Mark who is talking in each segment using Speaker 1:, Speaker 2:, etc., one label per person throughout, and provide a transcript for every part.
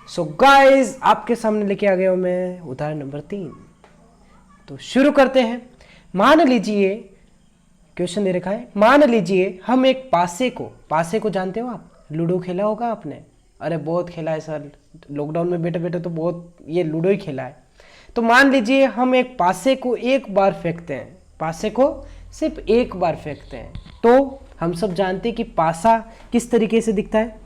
Speaker 1: So guys आपके सामने लेके आ गया हूं मैं उदाहरण नंबर 3। तो शुरू करते हैं। मान लीजिए क्वेश्चन दे रखा है, मान लीजिए हम एक पासे को जानते हो आप, लूडो खेला होगा आपने। अरे बहुत खेला है सर, लॉकडाउन में बैठे बैठे तो बहुत ये लूडो ही खेला है। तो मान लीजिए हम एक पासे को एक बार फेंकते हैं, पासे को सिर्फ एक बार फेंकते हैं। तो हम सब जानते हैं कि पासा किस तरीके से दिखता है,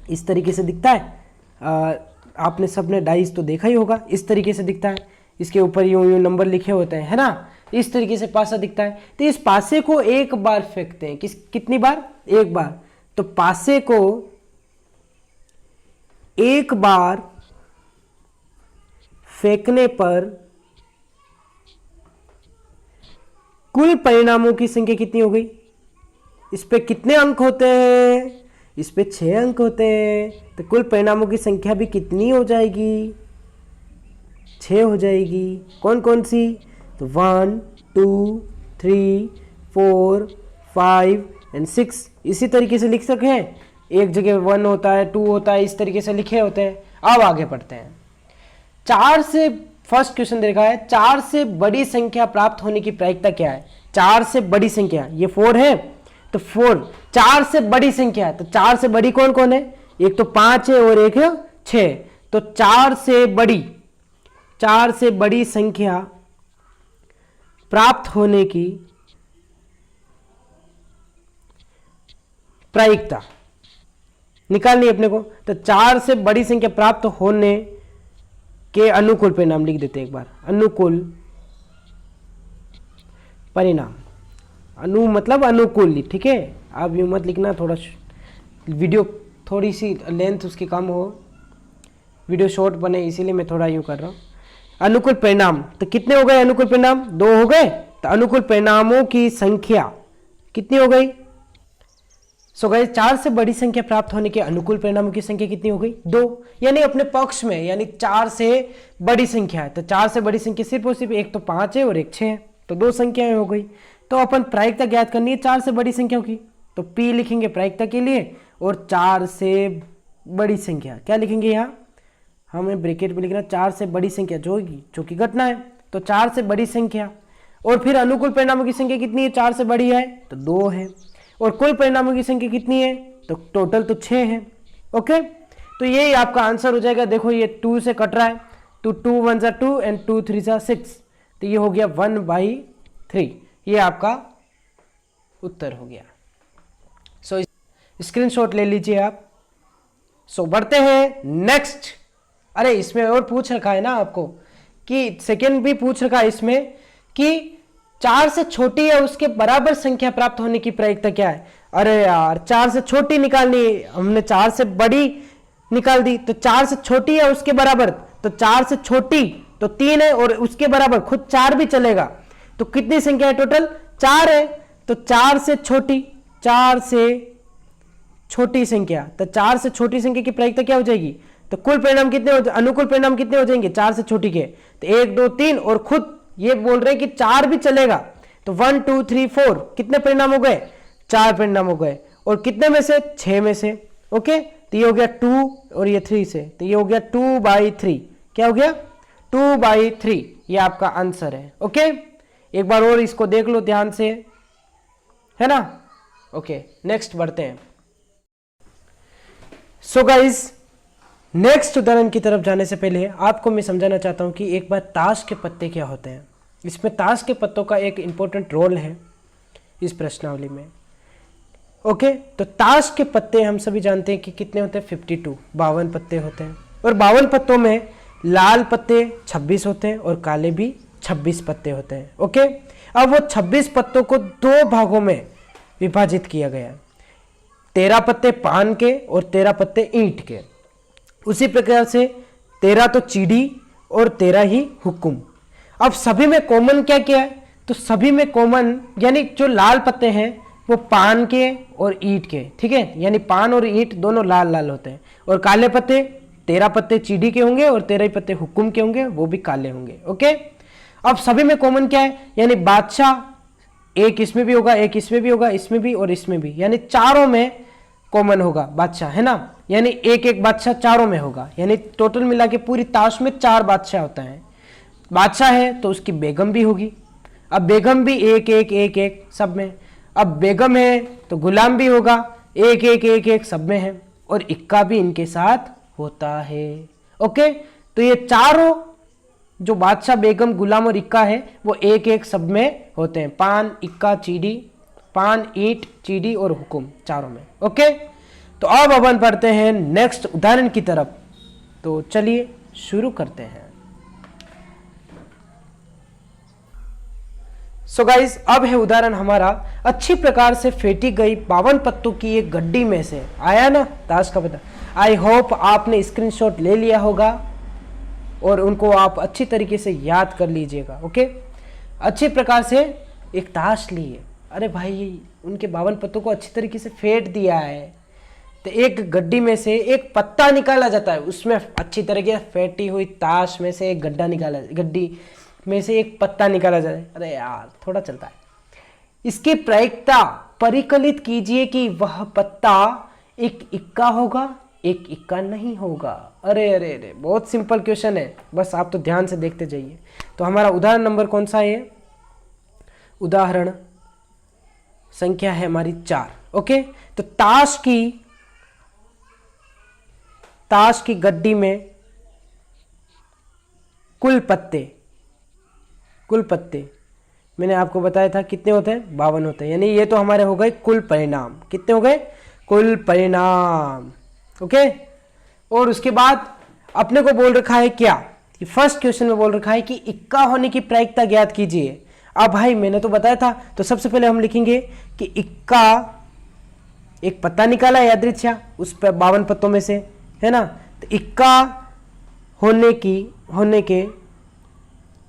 Speaker 1: इस तरीके से दिखता है। आपने सबने डाइस तो देखा ही होगा, इस तरीके से दिखता है। इसके ऊपर यूं यूं नंबर लिखे होते हैं, है ना। इस तरीके से पासा दिखता है। तो इस पासे को एक बार फेंकते हैं, कितनी बार? एक बार। तो पासे को एक बार फेंकने पर कुल परिणामों की संख्या कितनी हो गई? इस पे कितने अंक होते हैं? इस पे 6 अंक होते हैं। तो कुल परिणामों की संख्या भी कितनी हो जाएगी? 6 हो जाएगी। कौन कौन सी? तो 1 2 3 4 5 एंड 6 इसी तरीके से लिख सकते हैं। एक जगह 1 होता है, 2 होता है, इस तरीके से लिखे होते हैं। अब आगे बढ़ते हैं। 4 से फर्स्ट क्वेश्चन देखा है, 4 से बड़ी संख्या प्राप्त होने की प्रायिकता क्या है? 4 से बड़ी संख्या, ये 4 है तो 4 4 से बड़ी संख्या, तो 4 से बड़ी कौन कौन है? एक तो 5 है और एक है 6। तो 4 से बड़ी संख्या प्राप्त होने की प्रायिकता निकालनी है अपने को। तो 4 से बड़ी संख्या प्राप्त होने के अनुकूल परिणाम लिख देते हैं एक बार। अनुकूल परिणाम, मतलब अनुकूल, ठीक है। आप यूं मत लिखना, थोड़ा वीडियो थोड़ी सी लेंथ उसकी कम हो, वीडियो शॉर्ट बने, इसीलिए मैं थोड़ा यूं कर रहा हूं। अनुकूल परिणाम, तो कितने हो गए अनुकूल परिणाम? 2 हो गए। तो अनुकूल परिणामों की संख्या कितनी हो गई? सो गाइस 4 से बड़ी संख्या प्राप्त होने के अनुकूल परिणामों की संख्या कितनी हो गई? 2। यानी अपने पक्ष में, यानी 4 से बड़ी संख्या है। तो 4 से बड़ी संख्या सिर्फ और सिर्फ एक तो 5 है और एक 6 है, तो 2 संख्याएं हो गई। तो अपन प्रायिकता ज्ञात करनी है 4 से बड़ी संख्याओं की। तो P लिखेंगे प्रायिकता के लिए, और 4 से बड़ी संख्या क्या लिखेंगे? यहाँ हमें ब्रैकेट में लिखना 4 से बड़ी संख्या जो कि घटना है। तो 4 से बड़ी संख्या, और फिर अनुकूल परिणामों की संख्या कितनी है? 4 से बड़ी है तो 2 है। और कुल परिणामों की संख्या कितनी है? तो टोटल तो 6 है। ओके, तो ये आपका आंसर हो जाएगा। देखो ये 2 से कट रहा है, तो 2 1 जा 2 एंड 2 3 जा 6, तो ये हो गया 1/3। ये आपका उत्तर हो गया। सो स्क्रीनशॉट ले लीजिए आप। सो बढ़ते हैं नेक्स्ट। अरे इसमें और पूछ रखा है ना आपको, कि सेकेंड भी पूछ रखा है इसमें कि 4 से छोटी या उसके बराबर संख्या प्राप्त होने की प्रायिकता क्या है? अरे यार 4 से छोटी निकालनी, हमने 4 से बड़ी निकाल दी। तो 4 से छोटी या उसके बराबर, तो 4 से छोटी तो 3 है, और उसके बराबर खुद 4 भी चलेगा। तो कितनी संख्या है टोटल? 4 है। तो 4 से छोटी संख्या, तो 4 से छोटी संख्या की प्रायिकता क्या हो जाएगी? तो कुल परिणाम कितने हो, अनुकूल परिणाम कितने हो जाएंगे 4 से छोटी के? तो 1 2 3, और खुद ये बोल रहे हैं कि 4 भी चलेगा। तो 1 2 3 4 कितने परिणाम हो गए? 4 परिणाम हो गए। और कितने में से? 6 में से। ओके, तो ये हो गया 2 और ये 3 से, तो ये हो गया 2/3। क्या हो गया? 2/3। ये आपका आंसर है। ओके, एक बार और इसको देख लो ध्यान से, है ना। ओके, नेक्स्ट बढ़ते हैं। सो गाइस नेक्स्ट उदाहरण की तरफ जाने से पहले आपको मैं समझाना चाहता हूं कि एक बार ताश के पत्ते क्या होते हैं। इसमें ताश के पत्तों का एक इंपॉर्टेंट रोल है इस प्रश्नावली में। ओके, तो ताश के पत्ते हम सभी जानते हैं कि कितने होते हैं? 52, 52 पत्ते होते हैं। और 52 पत्तों में लाल पत्ते 26 होते हैं और काले भी 26 पत्ते होते हैं। ओके, अब वो 26 पत्तों को 2 भागों में विभाजित किया गया है। 13 पत्ते पान के और 13 पत्ते ईंट के। उसी प्रकार से 13 तो चीड़ी और 13 ही हुक्म। अब सभी में कॉमन क्या क्या है? तो सभी में कॉमन, यानी जो लाल पत्ते हैं वो पान के और ईंट के, ठीक है। यानी पान और ईंट दोनों लाल लाल होते हैं। और काले पत्ते 13 पत्ते चीड़ी के होंगे और 13 पत्ते हुक्म के होंगे, वो भी काले होंगे। ओके, अब सभी में कॉमन क्या है? यानी बादशाह एक इसमें भी होगा, एक इसमें भी होगा, इसमें भी और इसमें भी, यानी चारों में कॉमन होगा बादशाह, है ना, यानी एक एक बादशाह चारों में होगा, यानी टोटल मिला के पूरी ताश में 4 बादशाह होता है। बादशाह है तो उसकी बेगम भी होगी, अब बेगम भी एक एक एक एक सब में, अब बेगम है तो गुलाम भी होगा, एक एक एक एक सब में है, और इक्का भी इनके साथ होता है। ओके, तो ये चारों जो बादशाह, बेगम, गुलाम और इक्का है वो एक एक सब में होते हैं, पान, इक्का, चीडी, पान, ईंट, चीडी और हुकुम, चारों में। ओके, तो अब अपन पढ़ते हैं नेक्स्ट उदाहरण की तरफ। तो चलिए शुरू करते हैं। सो गाइस, अब है उदाहरण हमारा, अच्छी प्रकार से फेंटी गई 52 पत्तों की एक गड्डी में से, आया ना ताश का पता। आई होप आपने स्क्रीनशॉट ले लिया होगा और उनको आप अच्छी तरीके से याद कर लीजिएगा। ओके, अच्छी प्रकार से एक ताश ली है, अरे भाई उनके 52 पत्तों को अच्छी तरीके से फेंट दिया है, तो एक गड्डी में से एक पत्ता निकाला जाता है, उसमें अच्छी तरीके से फेंटी हुई ताश में से एक गड्डी में से एक पत्ता निकाला जाए। अरे यार थोड़ा चलता है। इसकी प्रायिकता परिकलित कीजिए कि वह पत्ता एक इक्का होगा, एक इक्का नहीं होगा। अरे अरे अरे, बहुत सिंपल क्वेश्चन है, बस आप तो ध्यान से देखते जाइए। तो हमारा उदाहरण नंबर कौन सा है? उदाहरण संख्या है हमारी 4। ओके, तो ताश की गड्डी में कुल पत्ते मैंने आपको बताया था कितने होते हैं, 52 होते हैं, यानी ये तो हमारे हो गए कुल परिणाम। कितने हो गए? कुल परिणाम। ओके, और उसके बाद अपने को बोल रखा है क्या, कि फर्स्ट क्वेश्चन में बोल रखा है कि इक्का होने की प्रायिकता ज्ञात कीजिए। अब भाई मैंने तो बताया था, तो सबसे पहले हम लिखेंगे कि इक्का, एक पत्ता निकाला है यादृच्छा उस पर 52 पत्तों में से, है ना, तो इक्का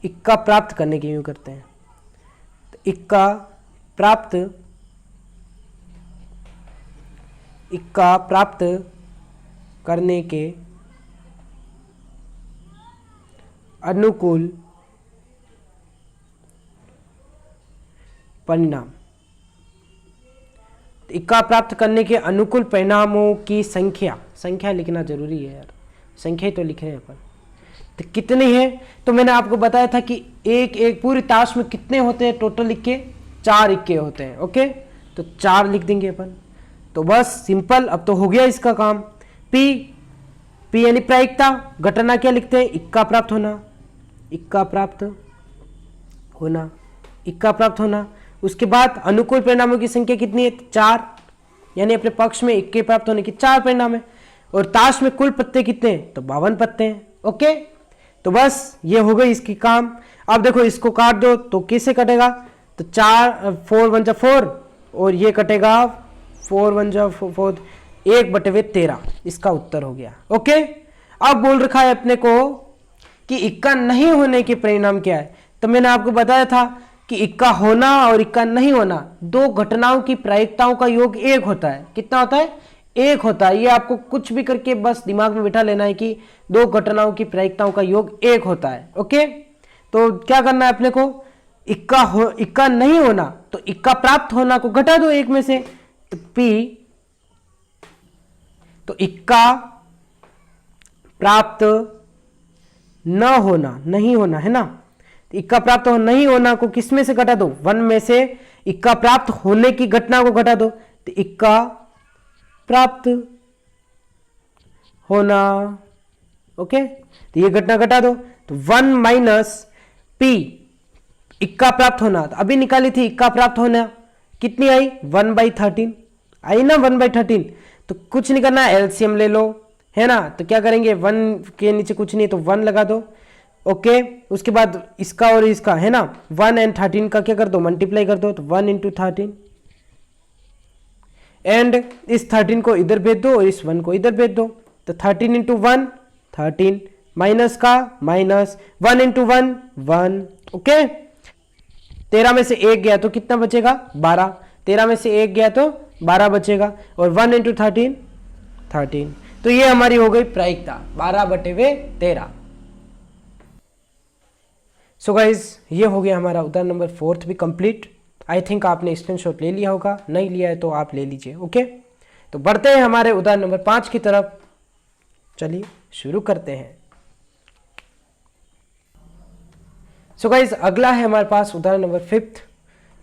Speaker 1: इक्का प्राप्त करने के यूं करते हैं, तो इक्का प्राप्त करने के अनुकूल परिणाम, तो इक्का प्राप्त करने के अनुकूल परिणामों की संख्या लिखना जरूरी है यार, संख्या ही तो लिख रहे हैं अपन। तो कितनी है, तो मैंने आपको बताया था कि एक पूरी ताश में कितने होते हैं टोटल इक्के? 4 इक्के होते हैं। ओके, तो 4 लिख देंगे अपन, तो बस सिंपल, अब तो हो गया इसका काम। पी यानी प्रायिकता, घटना क्या लिखते हैं? इक्का प्राप्त होना। उसके बाद अनुकूल परिणामों की संख्या कितनी है? 4, यानी अपने पक्ष में इक्के प्राप्त होने की 4 परिणाम है। और ताश में कुल पत्ते कितने हैं? तो 52 पत्ते हैं। ओके, तो बस ये हो गई इसकी काम। अब देखो इसको काट दो तो कैसे कटेगा? तो 4 1 4 और ये कटेगा 4 1 4, 1/13 इसका उत्तर हो गया। ओके, अब बोल रखा है अपने को कि इक्का नहीं होने के परिणाम क्या है। तो मैंने आपको बताया था कि इक्का होना और इक्का नहीं होना, 2 घटनाओं की प्रायिकताओं का योग 1 होता है। कितना होता है? 1 होता है। ये आपको कुछ भी करके बस दिमाग में बिठा लेना है कि 2 घटनाओं की प्रायिकताओं का योग 1 होता है। ओके, तो क्या करना है अपने को? इक्का नहीं होना, तो इक्का प्राप्त होना को घटा दो 1 में से, तो P, तो इक्का प्राप्त नहीं होना है ना, तो इक्का प्राप्त नहीं होना को किस में से घटा दो? 1 में से इक्का प्राप्त होने की घटना को घटा दो, तो इक्का प्राप्त होना। ओके, तो ये घटना घटा दो, तो 1 माइनस P, इक्का प्राप्त होना, तो अभी निकाली थी इक्का प्राप्त होना, कितनी आई? 1/13 आई ना, 1/13। तो कुछ नहीं करना, एलसीएम ले लो, है ना। तो क्या करेंगे, 1 के नीचे कुछ नहीं, तो 1 लगा दो। ओके, उसके बाद इसका और इसका, है ना, 1 और 13 का क्या कर दो? मल्टीप्लाई कर दो, तो 1 × 13, एंड इस 13 को इधर भेज दो और इस 1 को इधर भेज दो, तो 13 × 1 13, माइनस का माइनस, 1 × 1 1। ओके, 13 में से 1 गया तो कितना बचेगा? 12। 13 में से 1 गया तो 12 बचेगा, और 1 × 13 13। तो ये हमारी हो गई प्रायिकता 12/13। सो गाइज, ये हो गया हमारा उदाहरण नंबर 4 भी कंप्लीट। आई थिंक आपने स्क्रीनशॉट ले लिया होगा, नहीं लिया है तो आप ले लीजिए। ओके, तो बढ़ते हैं हमारे उदाहरण नंबर 5 की तरफ। चलिए शुरू करते हैं। सो गाइस, अगला है हमारे पास उदाहरण नंबर 5,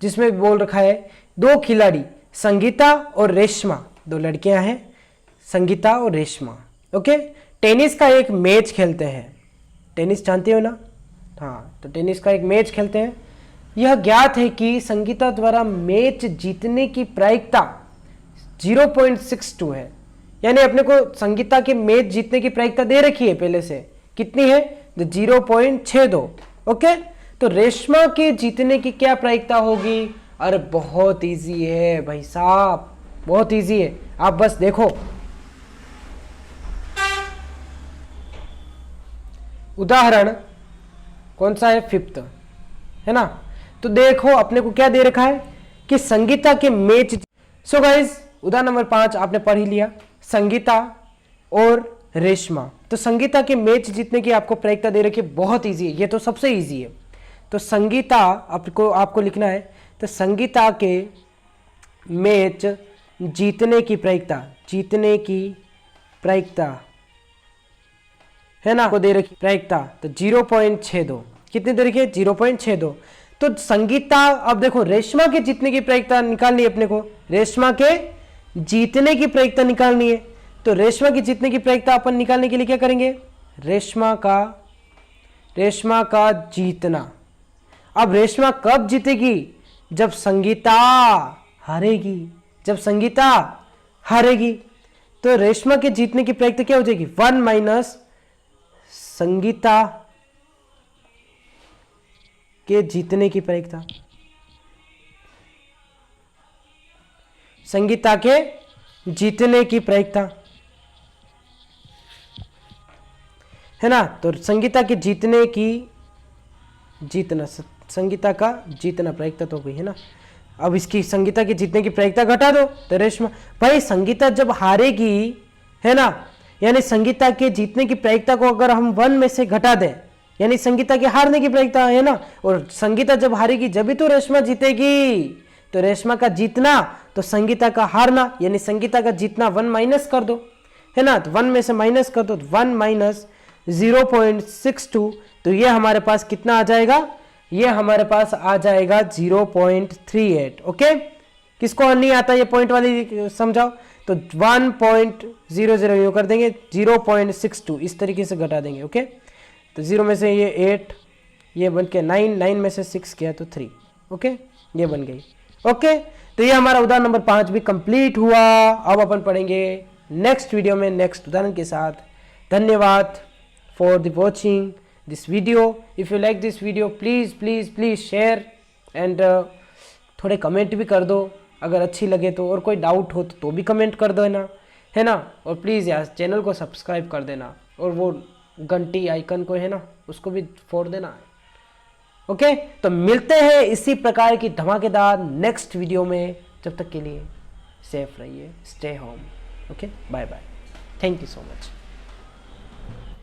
Speaker 1: जिसमें बोल रखा है 2 खिलाड़ी संगीता और रेशमा, 2 लड़कियां हैं संगीता और रेशमा, ओके, टेनिस का एक मैच खेलते हैं। टेनिस जानते हो ना? हाँ, तो टेनिस का एक मैच खेलते हैं। यह ज्ञात है कि संगीता द्वारा मैच जीतने की प्रायिकता 0.62 है। यानी अपने को संगीता के मैच जीतने की प्रायिकता दे रखी है पहले से, कितनी है? 0.62, ओके। तो रेशमा के जीतने की क्या प्रायिकता होगी? अरे बहुत इजी है भाई साहब, बहुत इजी है, आप बस देखो। उदाहरण कौन सा है? 5th, है ना? तो देखो अपने को क्या दे रखा है कि संगीता के मैच। सो गाइस, उदाहरण नंबर 5 आपने पढ़ ही लिया, संगीता और रेशमा। तो संगीता के मैच जीतने की आपको प्रायिकता दे रखी है, बहुत इजी है, ये तो सबसे इजी है। तो संगीता आपको लिखना है, तो संगीता के मैच जीतने की प्रायिकता है ना, को दे रखी प्रायिकता तो 0.62। कितनी दे रखी है? 0.62। तो संगीता, अब देखो रेशमा के जीतने की प्रायिकता निकालनी है अपने को, रेशमा के जीतने की प्रायिकता निकालनी है। तो रेशमा की जीतने की प्रायिकता अपन निकालने के लिए क्या करेंगे? रेशमा का जीतना। अब रेशमा कब जीतेगी? जब संगीता हारेगी। तो रेशमा के जीतने की प्रायिकता क्या हो जाएगी? 1 माइनस संगीता के जीतने की प्रायिकता, संगीता के जीतने की प्रायिकता, है ना? तो संगीता के संगीता का जीतना प्रायिकता तो हो गई, है ना? अब इसकी संगीता के जीतने की प्रायिकता घटा दो, तो रेशमा, भाई संगीता जब हारेगी, है ना, यानी संगीता के जीतने की प्रायिकता को अगर हम 1 में से घटा दें, यानी संगीता के हारने की प्रायिकता, है ना, और संगीता जब हारेगी जब भी तो रेशमा जीतेगी। तो रेशमा का जीतना तो संगीता का हारना, यानी संगीता का जीतना 1 माइनस कर दो, है ना, तो 1 में से माइनस कर दो, 1 माइनस 0.62। तो ये हमारे पास कितना आ जाएगा? ये हमारे पास आ जाएगा 0.38, ओके। किसको नहीं आता ये पॉइंट वाली समझाओ? तो 1.00 यूं कर देंगे, 0.62 इस तरीके से घटा देंगे, ओके। तो 0 में से ये 8, ये बन के 9 में से 6 किया तो 3, ओके, ये बन गई, ओके। तो ये हमारा उदाहरण नंबर 5 भी कंप्लीट हुआ। अब अपन पढ़ेंगे नेक्स्ट वीडियो में नेक्स्ट उदाहरण के साथ। धन्यवाद for the watching this video. If you like this video please share and थोड़े कमेंट भी कर दो अगर अच्छी लगे तो, और कोई डाउट हो तो भी कमेंट कर देना, है ना। और प्लीज़ यार चैनल को सब्सक्राइब कर देना, और वो घंटी आइकन को, है ना, उसको भी फोड़ देना, ओके। तो मिलते हैं इसी प्रकार की धमाकेदार नेक्स्ट वीडियो में। जब तक के लिए सेफ रहिए, stay home, okay, bye bye, thank you so much.